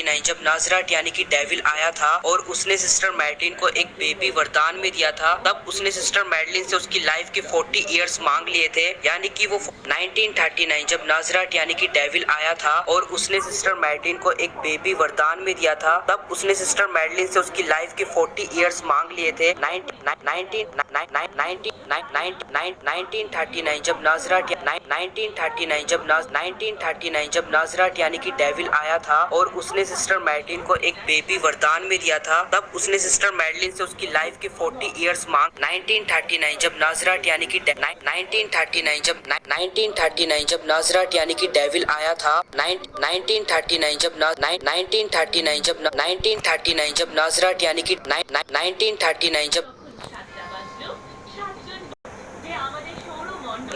1939 जब नाजराट यानी कि डेविल आया था और उसने सिस्टर मैडलिन को एक बेबी वरदान में दिया था, तब उसने सिस्टर मैडलिन से उसकी लाइफ के 40 इयर्स मांग लिए थे। यानी कि वो 1939 जब नाजराट यानी कि डेविल आया था और उसने सिस्टर मैडलिन को एक बेबी वरदान में दिया था, तब उसने सिस्टर मैडलिन से उसकी लाइफ के 40 इयर्स मांग लिए थे। 1939 जब नाजराट 1939 जब नाजराट यानी कि डेविल आया था और उसने सिस्टर मैडलिन को एक बेबी वरदान में दिया था, तब उसने सिस्टर मैडलिन से उसकी लाइफ के 40 इयर्स मांग 1939 जब नाजराट यानी कि 1939 जब नाजराट यानी कि डेविल आया था 1939 जब नाजराट यानी कि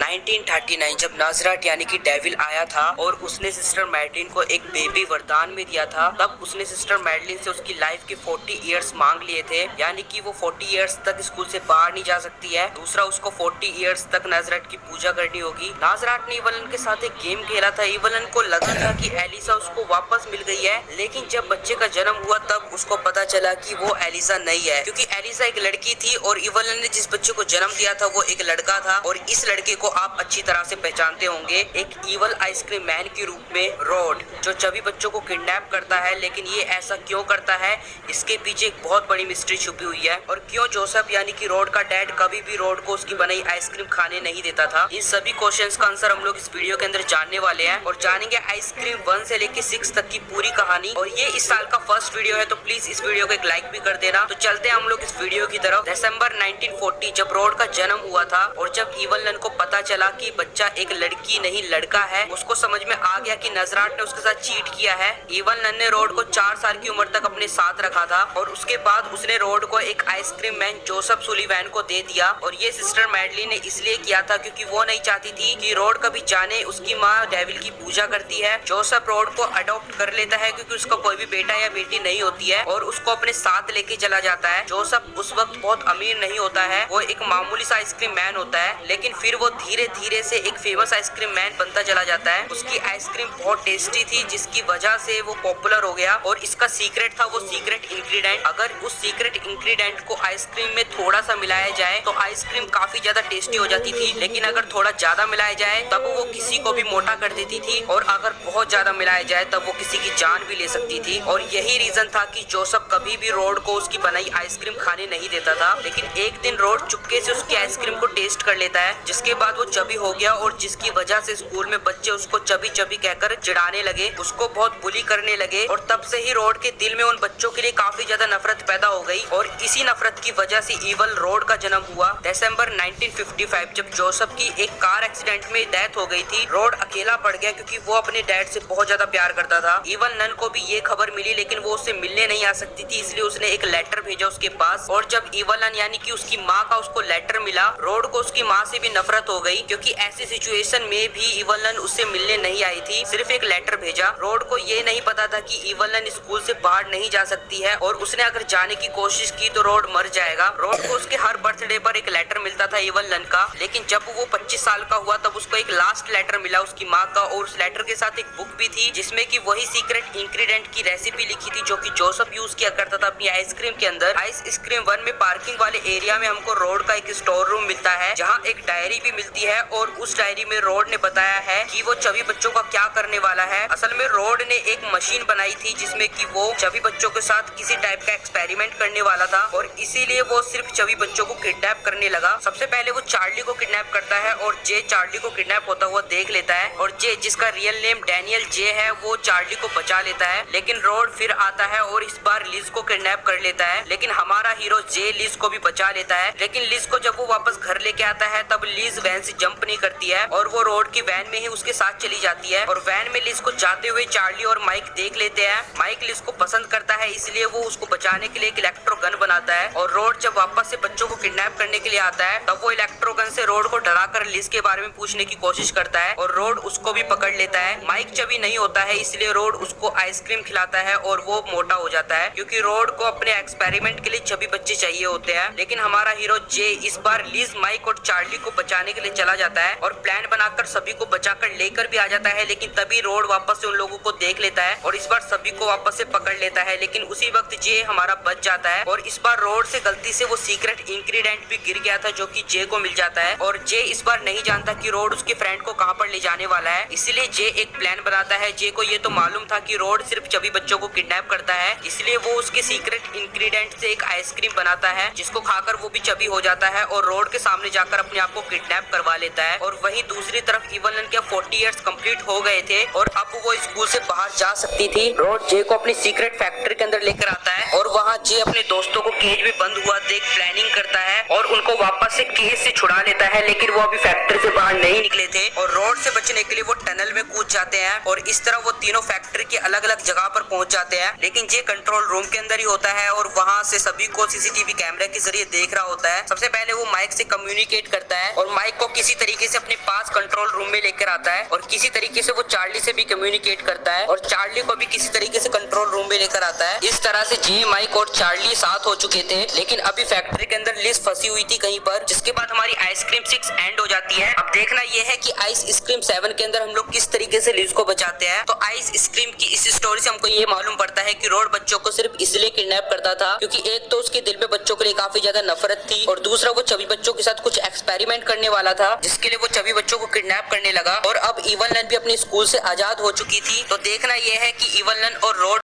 1939 जब नाजराट यानी कि डेविल आया था और उसने सिस्टर मैडलिन को एक बेबी वरदान में दिया था, तब उसने सिस्टर मैडलिन से उसकी लाइफ के 40 इयर्स मांग लिए थे। यानी कि वो 40 इयर्स तक स्कूल से बाहर नहीं जा सकती है। दूसरा, उसको 40 इयर्स तक नाजराट की पूजा करनी होगी। नाजराट ने इवलन के साथ एक गेम खेला था। इवलन को लगा था कि एलिसा उसको वापस मिल गई है, लेकिन जब बच्चे का जन्म हुआ तब उसको पता चला कि वो एलिसा नहीं है, क्योंकि एलिसा एक लड़की थी और इवलन ने जिस बच्चे को जन्म दिया था वो एक लड़का था। और इस लड़के को आप अच्छी तरह से पहचानते होंगे, एक इवल आइसक्रीम मैन के रूप में, रॉड, जो सभी बच्चों को किडनैप करता है। लेकिन ये ऐसा क्यों करता है, इसके पीछे एक बहुत बड़ी मिस्ट्री छुपी हुई है। और क्यों जोसेफ यानी कि रॉड का डैड कभी भी रॉड को उसकी बनाई आइसक्रीम खाने नहीं देता था, इन सभी क्वेश्चंस का आंसर हम लोग इस वीडियो के अंदर जानने वाले हैं और जानेंगे आइसक्रीम 1 से लेके 6 तक की पूरी कहानी। और ये इस साल का फर्स्ट वीडियो है, तो प्लीज इस वीडियो को एक लाइक भी कर देना। तो चलते हैं हम लोग इस वीडियो की तरफ। दिसंबर 1940 जब रॉड का जन्म हुआ था और जब इवलन को पता चला कि बच्चा एक लड़की नहीं लड़का है, उसको समझ में आ गया कि नाजराट ने उसके साथ चीट किया है। इवलन ने रॉड को 4 साल की उम्र तक अपने साथ रखा था और उसके बाद उसने रॉड को एक आइसक्रीम मैन जोसेफ सुलिवैन को दे दिया। और ये सिस्टर मैडलिन ने इसलिए किया था क्योंकि वो नहीं चाहती थी कि रॉड कभी जाने उसकी माँ डेविल की पूजा करती है। जोसेफ रॉड को अडॉप्ट कर लेता है क्योंकि उसका कोई भी बेटा या बेटी नहीं होती है और उसको अपने साथ लेके चला जाता है। जोसेफ उस वक्त बहुत अमीर नहीं होता है, वो एक मामूली सा आइसक्रीम मैन होता है, लेकिन फिर वो धीरे धीरे से एक फेमस आइसक्रीम मैन बनता चला जाता है। उसकी आइसक्रीम बहुत टेस्टी थी जिसकी वजह से वो पॉपुलर हो गया। और इसका सीक्रेट था वो सीक्रेट इंग्रेडिएंट। अगर उस सीक्रेट इंग्रेडिएंट को आइसक्रीम में थोड़ा सा मिलाया जाए तो आइसक्रीम काफी ज्यादा टेस्टी हो जाती थी, लेकिन अगर थोड़ा ज्यादा मिलाया जाए तब वो किसी को भी मोटा कर देती थी, और अगर बहुत ज्यादा मिलाया जाए तब वो किसी की जान भी ले सकती थी। और यही रीजन था कि जोसेफ कभी भी रॉड को उसकी बनाई आइसक्रीम खाने नहीं देता था। लेकिन एक दिन रॉड चुपके से उसकी आइसक्रीम को टेस्ट कर लेता है, जिसके बाद वो चबी हो गया और जिसकी वजह से स्कूल में बच्चे उसको चबी चबी कहकर चिढ़ाने लगे, उसको बहुत बुली करने लगे। और तब से ही रॉड के दिल में उन बच्चों के लिए काफी ज्यादा नफरत पैदा हो गई और इसी नफरत की वजह से इवल रॉड का जन्म हुआ। दिसंबर 1955 जब जोसेफ की एक कार एक्सीडेंट में डेथ हो गई थी, रॉड अकेला पड़ गया क्योंकि वो अपने डैड से बहुत ज्यादा प्यार करता था। इवन नन को भी ये खबर मिली, लेकिन वो उससे मिलने नहीं आ सकती थी, इसलिए उसने एक लेटर भेजा उसके पास। और जब इवलन यानी कि उसकी माँ का उसको लेटर मिला, रॉड को उसकी माँ से भी नफरत हो गई, क्योंकि ऐसी सिचुएशन में भी इवलन उससे मिलने नहीं आई थी, सिर्फ एक लेटर भेजा। रॉड को ये नहीं पता था कि इवलन स्कूल से बाहर नहीं जा सकती है और उसने अगर जाने की कोशिश की तो रॉड मर जाएगा। रॉड को उसके हर बर्थडे पर एक लेटर मिलता था इवलन का, लेकिन जब वो 25 साल का हुआ तब उसको एक लास्ट लेटर मिला उसकी माँ का, और उस लेटर के साथ एक बुक भी थी जिसमें कि वही सीक्रेट इंग्रेडिएंट की रेसिपी लिखी थी जो कि जोसेफ यूज किया करता था अपनी आइसक्रीम के अंदर। आइसक्रीम 1 में पार्किंग वाले एरिया में हमको रॉड का एक स्टोर रूम मिलता है जहाँ एक डायरी भी मिलती है, और उस डायरी में रॉड ने बताया है कि वो चबी बच्चों का क्या करने वाला है। असल में रॉड ने एक मशीन बनाई थी जिसमें कि वो चबी बच्चों के साथ किसी टाइप का एक्सपेरिमेंट करने वाला था, और इसीलिए वो सिर्फ चबी बच्चों को किडनैप करने लगा। सबसे पहले वो चार्ली को किडनैप करता है और जे चार्ली को किडनैप होता हुआ देख लेता है, और जे, जिसका रियल नेम डैनियल जे है, वो चार्ली को बचा लेता है। लेकिन रॉड फिर आता है और इस बार लिज को किडनैप कर लेता है, लेकिन हमारा हीरो जे लिज को भी बचा लेता है। लेकिन लिज को जब वो वापस घर लेके आता है तब लिज वैन से जंप नहीं करती है और वो रॉड की वैन में ही उसके साथ चली जाती है। और वैन में लिज को जाते हुए चार्ली और माइक देख लेते हैं। माइक लिज को पसंद करता है, इसलिए वो उसको बचाने के लिए एक इलेक्ट्रो गन बनाता है। और रॉड जब वापस से बच्चों को किडनैप करने के लिए आता है तब वो इलेक्ट्रो गन से रॉड को डराकर लिज के बारे में पूछने की कोशिश करता है और रॉड उसको भी पकड़ लेता है। माइक चबी नहीं होता है, इसलिए रॉड उसको आइसक्रीम खिलाता है और वो मोटा हो जाता है, क्योंकि रॉड को अपने एक्सपेरिमेंट के लिए चबी बच्चे चाहिए होते हैं। लेकिन हमारा हीरो जे इस बार लिज, माइक और चार्ली को बचाने के लिए चला जाता है और प्लान बनाकर सभी को बचाकर लेकर भी आ जाता है। लेकिन तभी रोड वापस से उन लोगों को देख लेता है और इस बार सभी को वापस से पकड़ लेता है। लेकिन उसी वक्त जे हमारा बच जाता है और इस बार रोड से गलती से वो सीक्रेट इंग्रेडिएंट भी गिर गया था जो कि जे को मिल जाता है और जे इस बार नहीं जानता कि रोड उसके फ्रेंड को कहां पर ले जाने वाला है। इसलिए जे एक प्लान बनाता है। जे को ये तो मालूम था कि रोड सिर्फ चबी बच्चों को किडनैप करता है, इसलिए वो उसके सीक्रेट इंग्रेडिएंट से एक आइसक्रीम बनाता है जिसको खाकर वो भी चबी हो जाता है और रोड के सामने जाकर अपने आप को किडनैप करवा लेता है। और वहीं दूसरी तरफ इवनलन के 40 इयर्स कंप्लीट हो गए थे और अब वो स्कूल से बाहर जा सकती थी। रोड जे को अपनी सीक्रेट फैक्ट्री के अंदर लेकर आता है और वहाँ जे अपने दोस्तों को केज में बंद हुआ देख प्लानिंग करता है और उनको वापस से केज से छुड़ा लेता है। लेकिन वो अभी फैक्ट्री से बाहर नहीं निकले थे और रोड से बचने के लिए वो टनल में कूद जाते हैं और इस तरह वो तीनों फैक्ट्री के अलग अलग जगह पर पहुंच जाते हैं। लेकिन जे कंट्रोल रूम के अंदर ही होता है और वहाँ से सभी को सीसीटीवी कैमरे के जरिए देख रहा होता है। सबसे पहले वो माइक से कम्युनिकेट करता है और माइक को किसी तरीके से अपने पास कंट्रोल रूम में लेकर आता है और किसी तरीके से वो चार्ली से भी कम्युनिकेट करता है और चार्ली को भी किसी तरीके से कंट्रोल रूम में लेकर आता है। इस तरह से जे, माइक और चार्ली साथ हो चुके थे। लेकिन अभी फैक्ट्री के अंदर लिज फंसी हुई थी कहीं पर, जिसके बाद हमारी आइसक्रीम 6 एंड हो जाती है। अब देखना यह है कि आइसक्रीम 7 के अंदर हम लोग किस तरीके से लिज को बचाते हैं। तो आइसक्रीम की इस स्टोरी से हमको ये मालूम पड़ता है कि रोड बच्चों को सिर्फ इसलिए किडनैप करता था क्योंकि एक तो उसके दिल में बच्चों के लिए काफी ज्यादा नफरत थी और दूसरा वो चबी बच्चों के साथ कुछ एक्सपेरिमेंट करने वाला था जिसके लिए वो चबी बच्चों को किडनैप करने लगा। और अब इवनलन भी अपने स्कूल से आजाद हो चुकी थी। तो देखना यह है कि इवनलन और रोड